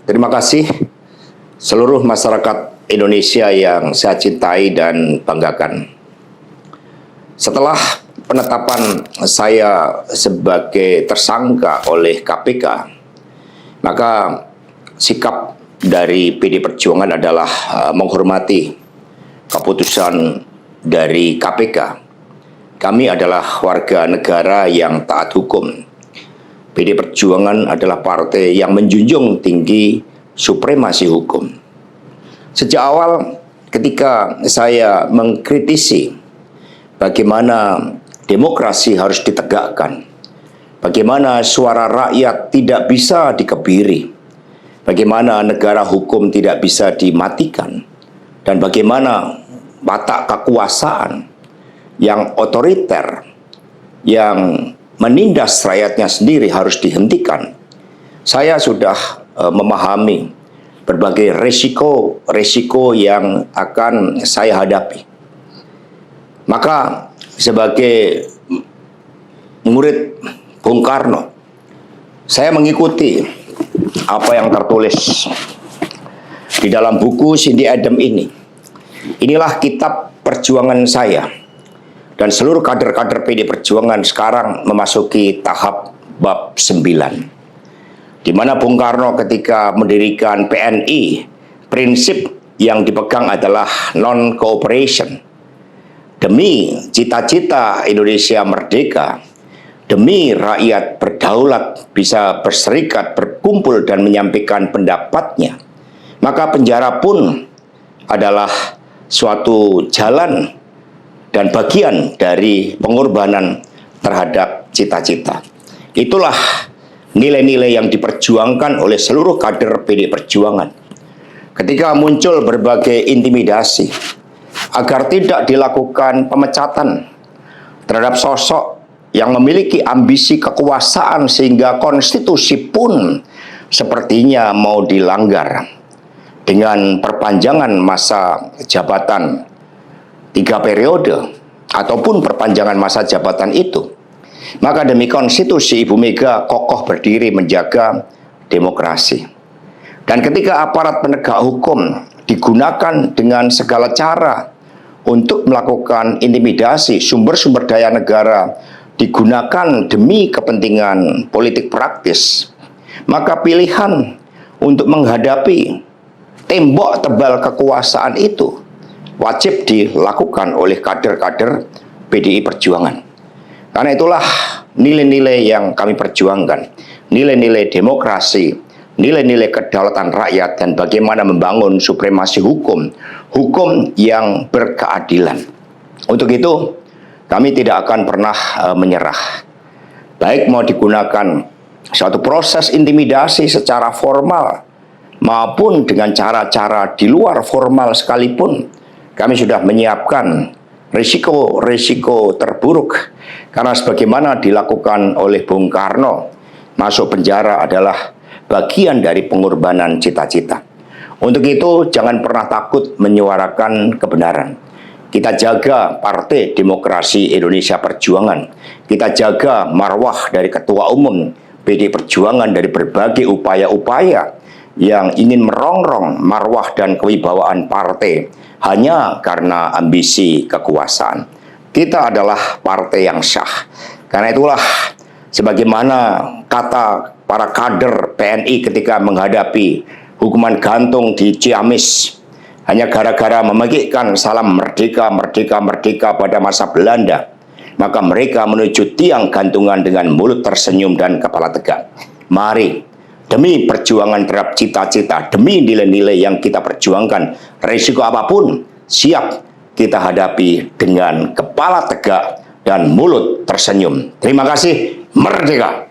Terima kasih seluruh masyarakat Indonesia yang saya cintai dan banggakan. Setelah penetapan saya sebagai tersangka oleh KPK, maka sikap dari PD Perjuangan adalah menghormati keputusan dari KPK. Kami adalah warga negara yang taat hukum. PD Perjuangan adalah partai yang menjunjung tinggi supremasi hukum. Sejak awal ketika saya mengkritisi bagaimana demokrasi harus ditegakkan, bagaimana suara rakyat tidak bisa dikebiri, bagaimana negara hukum tidak bisa dimatikan, dan bagaimana watak kekuasaan yang otoriter, yang menindas rakyatnya sendiri harus dihentikan. Saya sudah memahami berbagai resiko yang akan saya hadapi. Maka sebagai murid Bung Karno, saya mengikuti apa yang tertulis di dalam buku Cindy Adams ini. Inilah kitab perjuangan saya. Dan seluruh kader-kader PD Perjuangan sekarang memasuki tahap bab 9. Di mana Bung Karno ketika mendirikan PNI, prinsip yang dipegang adalah non-cooperation. Demi cita-cita Indonesia merdeka, demi rakyat berdaulat bisa berserikat, berkumpul dan menyampaikan pendapatnya, maka penjara pun adalah suatu jalan dan bagian dari pengorbanan terhadap cita-cita. Itulah nilai-nilai yang diperjuangkan oleh seluruh kader PD Perjuangan. Ketika muncul berbagai intimidasi agar tidak dilakukan pemecatan terhadap sosok yang memiliki ambisi kekuasaan sehingga konstitusi pun sepertinya mau dilanggar dengan perpanjangan masa jabatan 3 periode ataupun perpanjangan masa jabatan itu, maka demi konstitusi Ibu Mega kokoh berdiri menjaga demokrasi. Dan ketika aparat penegak hukum digunakan dengan segala cara untuk melakukan intimidasi, sumber-sumber daya negara digunakan demi kepentingan politik praktis, maka pilihan untuk menghadapi tembok tebal kekuasaan itu wajib dilakukan oleh kader-kader PDI Perjuangan. Karena itulah nilai-nilai yang kami perjuangkan, nilai-nilai demokrasi, nilai-nilai kedaulatan rakyat, dan bagaimana membangun supremasi hukum, hukum yang berkeadilan. Untuk itu, kami tidak akan pernah menyerah. Baik mau digunakan suatu proses intimidasi secara formal, maupun dengan cara-cara di luar formal sekalipun, kami sudah menyiapkan risiko-risiko terburuk. Karena sebagaimana dilakukan oleh Bung Karno, masuk penjara adalah bagian dari pengorbanan cita-cita. Untuk itu jangan pernah takut menyuarakan kebenaran. Kita jaga Partai Demokrasi Indonesia Perjuangan. Kita jaga marwah dari Ketua Umum PD Perjuangan dari berbagai upaya-upaya yang ingin merongrong marwah dan kewibawaan partai hanya karena ambisi kekuasaan. Kita adalah partai yang syah. Karena itulah sebagaimana kata para kader PNI ketika menghadapi hukuman gantung di Ciamis hanya gara-gara memegikkan salam merdeka, merdeka, merdeka pada masa Belanda, maka mereka menuju tiang gantungan dengan mulut tersenyum dan kepala tegak. Mari, demi perjuangan terhadap cita-cita, demi nilai-nilai yang kita perjuangkan, risiko apapun siap kita hadapi dengan kepala tegak dan mulut tersenyum. Terima kasih, merdeka!